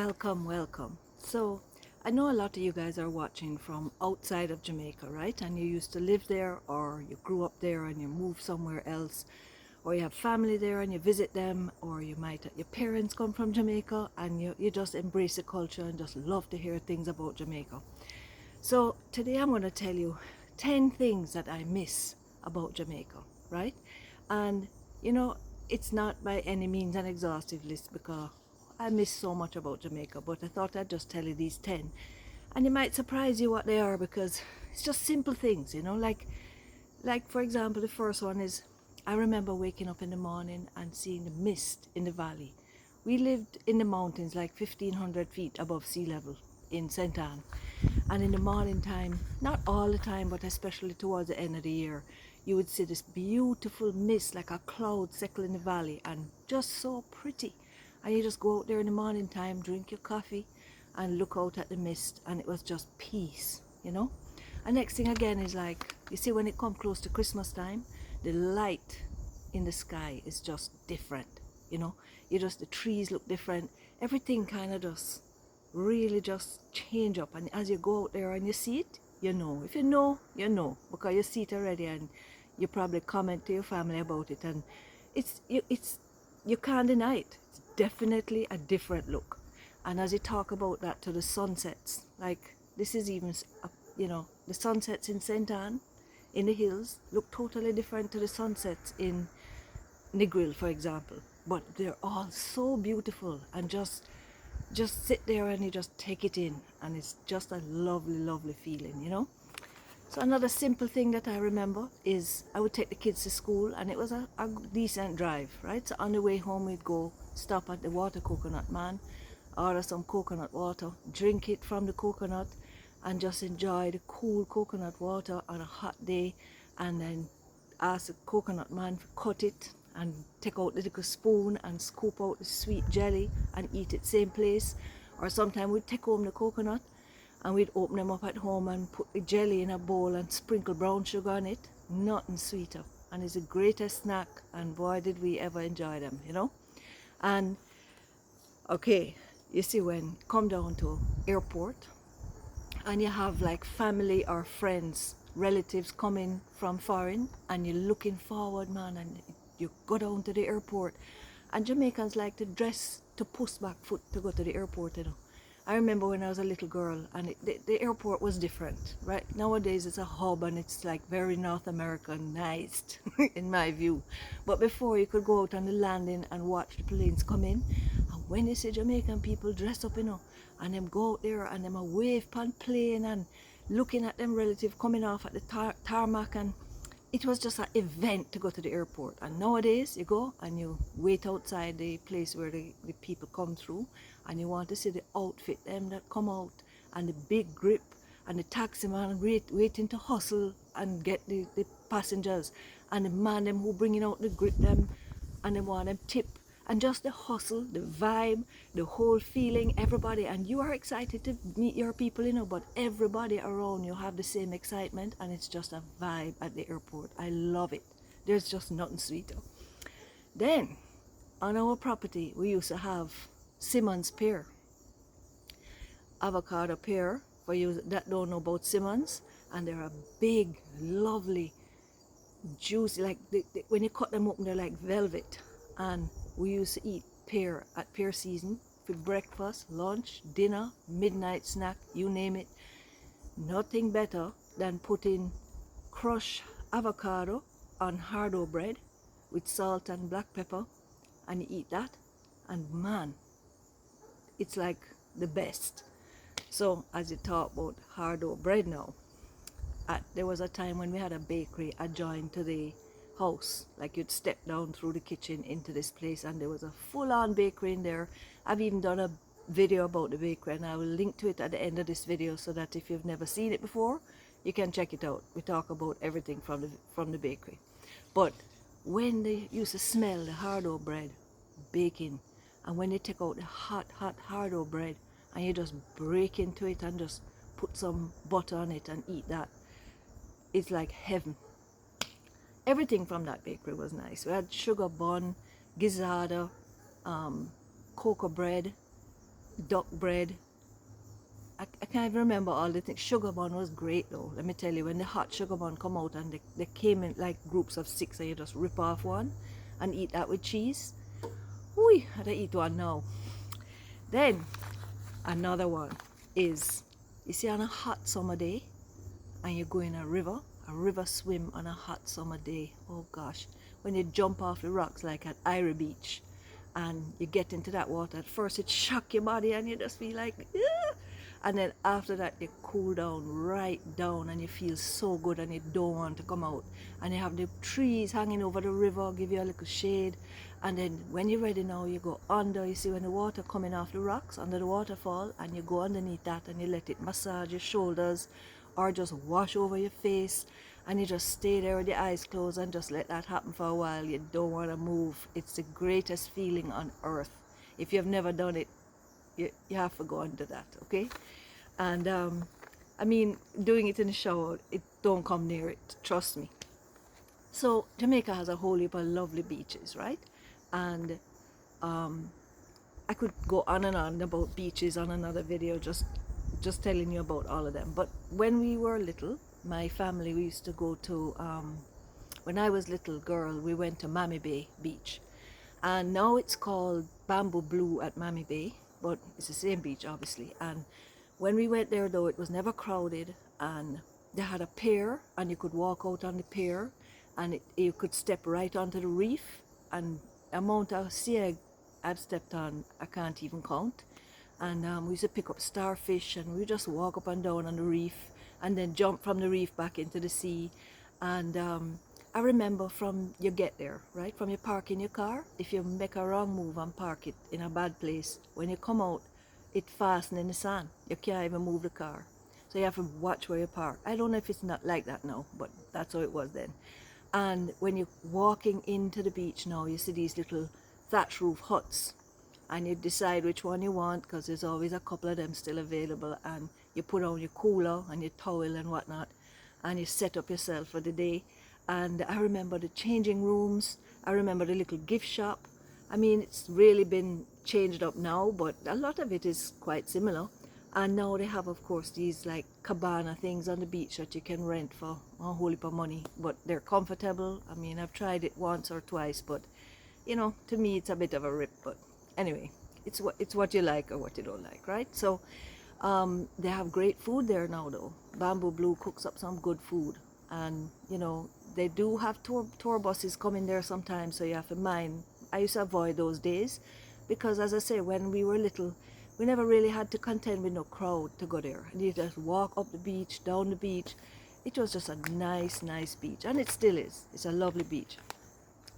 welcome. So, I know a lot of you guys are watching from outside of Jamaica, right? And you used to live there, or you grew up there and you moved somewhere else, or you have family there and you visit them, or you might, your parents come from Jamaica and you just embrace the culture and just love to hear things about Jamaica. So, today I'm going to tell you 10 things that I miss about Jamaica, right? And you know, it's not by any means an exhaustive list because I miss so much about Jamaica, but I thought I'd just tell you these 10. And it might surprise you what they are because it's just simple things, you know, like for example, the first one is I remember waking up in the morning and seeing the mist in the valley. We lived in the mountains like 1500 feet above sea level in St. Anne. And in the morning time, not all the time, but especially towards the end of the year, you would see this beautiful mist like a cloud circle in the valley and just so pretty. And you just go out there in the morning time, drink your coffee and look out at the mist, and it was just peace, you know. And next thing again is like, you see when it comes close to Christmas time, the light in the sky is just different, you know. The trees look different, everything kind of just really just change up. And as you go out there and you see it, you know. If you know, you know, because you see it already and you probably comment to your family about it, and it's you can't deny it. It's definitely a different look. And as you talk about that to the sunsets, like this is even you know, the sunsets in St. Anne in the hills look totally different to the sunsets in Negril, for example, but they're all so beautiful. And just sit there and you just take it in, and it's just a lovely feeling, you know. So another simple thing that I remember is I would take the kids to school, and it was a decent drive, right? So on the way home we'd go stop at the water coconut man, order some coconut water, drink it from the coconut, and just enjoy the cool coconut water on a hot day, and then ask the coconut man to cut it and take out the little spoon and scoop out the sweet jelly and eat it same place. Or sometimes we'd take home the coconut and we'd open them up at home and put the jelly in a bowl and sprinkle brown sugar on it. Nothing sweeter, and it's the greatest snack, and boy did we ever enjoy them, you know. And okay, you see when come down to airport and you have like family or friends, relatives coming from foreign, and you're looking forward, man, and you go down to the airport, and Jamaicans like to dress to push back foot to go to the airport, you know. I remember when I was a little girl, and the airport was different, right? Nowadays it's a hub and it's like very North Americanized in my view. But before, you could go out on the landing and watch the planes come in, and when you see Jamaican people dress up, you know, and them go out there and them a wave pan plane and looking at them relative coming off at the tarmac, and it was just an event to go to the airport. And nowadays you go and you wait outside the place where the people come through, and you want to see the outfit them that come out, and the big grip, and the taxi man waiting to hustle and get the passengers, and the man them who bringing out the grip them, and they want them tip, and just the hustle, the vibe, the whole feeling, everybody. And you are excited to meet your people, you know, but everybody around you have the same excitement, and it's just a vibe at the airport. I love it. There's just nothing sweeter. Then on our property we used to have Simmons pear, avocado pear, for you that don't know about Simmons. And they're a big, lovely, juicy, like when you cut them open they're like velvet. And we used to eat pear at pear season for breakfast, lunch, dinner, midnight snack, you name it. Nothing better than putting crushed avocado on hardo bread with salt and black pepper, and you eat that, and man, it's like the best. So as you talk about hardo bread now, there was a time when we had a bakery adjoined to the house. Like you'd step down through the kitchen into this place, and there was a full-on bakery in there. I've even done a video about the bakery, and I will link to it at the end of this video, so that if you've never seen it before, you can check it out. We talk about everything from the bakery. But when they used to smell the hardo bread baking, and when they take out the hot hardo bread and you just break into it and just put some butter on it and eat that, it's like heaven. Everything from that bakery was nice. We had sugar bun, gizzardo, cocoa bread, duck bread. I can't even remember all the things. Sugar bun was great though. Let me tell you, when the hot sugar bun come out and they came in like groups of 6 and you just rip off one and eat that with cheese. Whee, I'd eat one now. Then another one is, you see, on a hot summer day and you go in a river swim on a hot summer day. Oh gosh, when you jump off the rocks like at Ira Beach and you get into that water, at first it shock your body and you just feel like, "Ugh." And then after that you cool down right down and you feel so good and you don't want to come out, and you have the trees hanging over the river give you a little shade, and then when you're ready now you go under. You see when the water coming off the rocks under the waterfall, and you go underneath that and you let it massage your shoulders or just wash over your face, and you just stay there with your eyes closed and just let that happen for a while. You don't want to move. It's the greatest feeling on earth. If you've never done it, you have to go under that, okay? And I mean, doing it in the shower, it don't come near it, trust me. So Jamaica has a whole heap of lovely beaches, right? And I could go on and on about beaches on another video, just telling you about all of them. But when we were little, my family, we used to go to, when I was little girl, we went to Mammy Bay Beach. And now it's called Bamboo Blue at Mammy Bay, but it's the same beach, obviously. And when we went there, though, it was never crowded, and they had a pier, and you could walk out on the pier, and you could step right onto the reef, and the amount of sea I've stepped on, I can't even count. And we used to pick up starfish, and we just walk up and down on the reef, and then jump from the reef back into the sea. And I remember from you get there, right, from you park in your car, if you make a wrong move and park it in a bad place, when you come out, it fastens in the sand. You can't even move the car. So you have to watch where you park. I don't know if it's not like that now, but that's how it was then. And when you're walking into the beach now, you see these little thatch roof huts, and you decide which one you want, because there's always a couple of them still available, and you put on your cooler and your towel and whatnot, and you set up yourself for the day. And I remember the changing rooms. I remember the little gift shop. I mean, it's really been changed up now, but a lot of it is quite similar. And now they have, of course, these like cabana things on the beach that you can rent for a whole heap of money, but they're comfortable. I mean, I've tried it once or twice, but you know, to me it's a bit of a rip. But anyway, it's what you like or what you don't like, right? So they have great food there now, though. Bamboo Blue cooks up some good food, and you know, they do have tour buses coming there sometimes, so you have to mind. I used to avoid those days because, as I say, when we were little, we never really had to contend with no crowd to go there. And you just walk up the beach, down the beach. It was just a nice beach, and it still is. It's a lovely beach.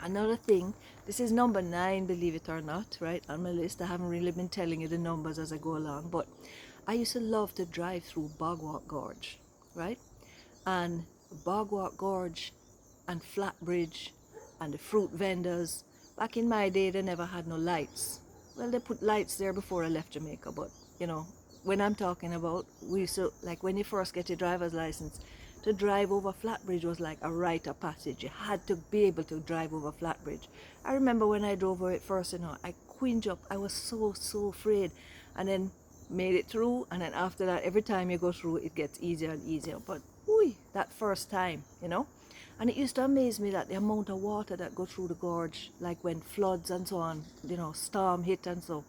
Another thing, this is number 9, believe it or not, right, on my list. I haven't really been telling you the numbers as I go along, but I used to love to drive through Bogwalk Gorge, right? And Bogwalk Gorge and Flatbridge and the fruit vendors. Back in my day, they never had no lights. Well, they put lights there before I left Jamaica, but you know, when I'm talking about, we used to, like when you first get your driver's license, to drive over Flatbridge was like a rite of passage. You had to be able to drive over Flatbridge. I remember when I drove over it first, you know, I quinged up. I was so afraid, and then made it through, and then after that, every time you go through, it gets easier and easier. But that first time, you know. And it used to amaze me that the amount of water that go through the gorge, like when floods and so on, you know, storm hit and so,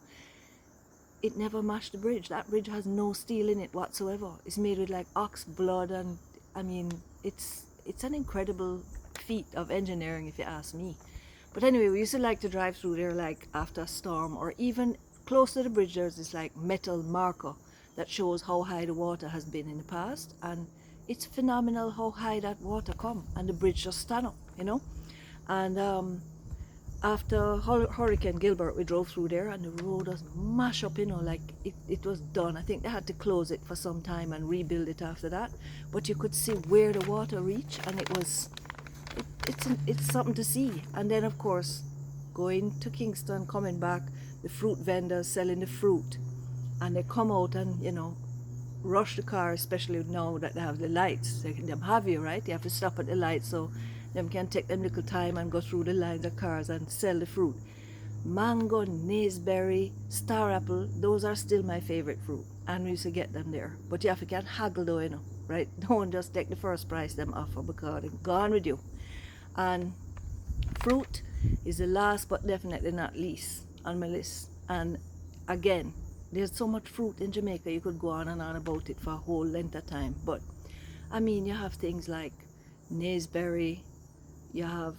it never mashed the bridge. That bridge has no steel in it whatsoever. It's made with like ox blood, and I mean, it's an incredible feat of engineering if you ask me. But anyway, we used to like to drive through there like after a storm, or even close to the bridge there's this like metal marker that shows how high the water has been in the past, and it's phenomenal how high that water come, and the bridge just stand up, you know. And after Hurricane Gilbert, we drove through there, and the road was mashed up, you know, like it was done. I think they had to close it for some time and rebuild it after that, but you could see where the water reached, and it's something to see. And then of course, going to Kingston, coming back, the fruit vendors selling the fruit, and they come out and, you know, rush the car, especially now that they have the lights. They have you, right? You have to stop at the lights so them can take them little time and go through the lines of cars and sell the fruit. mango, naseberry, star apple, those are still my favorite fruit. And we used to get them there. But you have to get haggle though, you know, right? Don't just take the first price them offer because they're gone with you. And fruit is the last but definitely not least on my list. And again, there's so much fruit in Jamaica, you could go on and on about it for a whole length of time. But I mean, you have things like naseberry, you have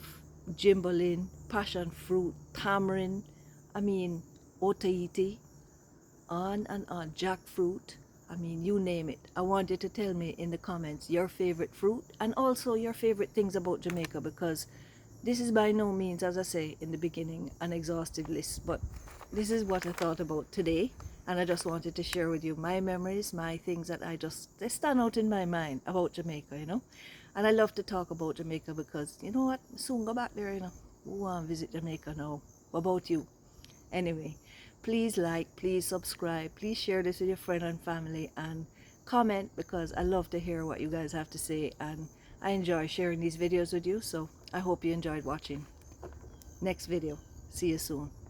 gimbalin, passion fruit, tamarind, I mean, otaiti, on and on, jackfruit. I mean, you name it. I want you to tell me in the comments your favorite fruit and also your favorite things about Jamaica, because this is by no means, as I say in the beginning, an exhaustive list, but this is what I thought about today, and I just wanted to share with you my memories, my things that they stand out in my mind about Jamaica, you know. And I love to talk about Jamaica because, you know what, soon go back there, you know. Who want to visit Jamaica now? What about you? Anyway, please like, please subscribe, please share this with your friend and family, and comment, because I love to hear what you guys have to say, and I enjoy sharing these videos with you. So I hope you enjoyed watching. Next video. See you soon.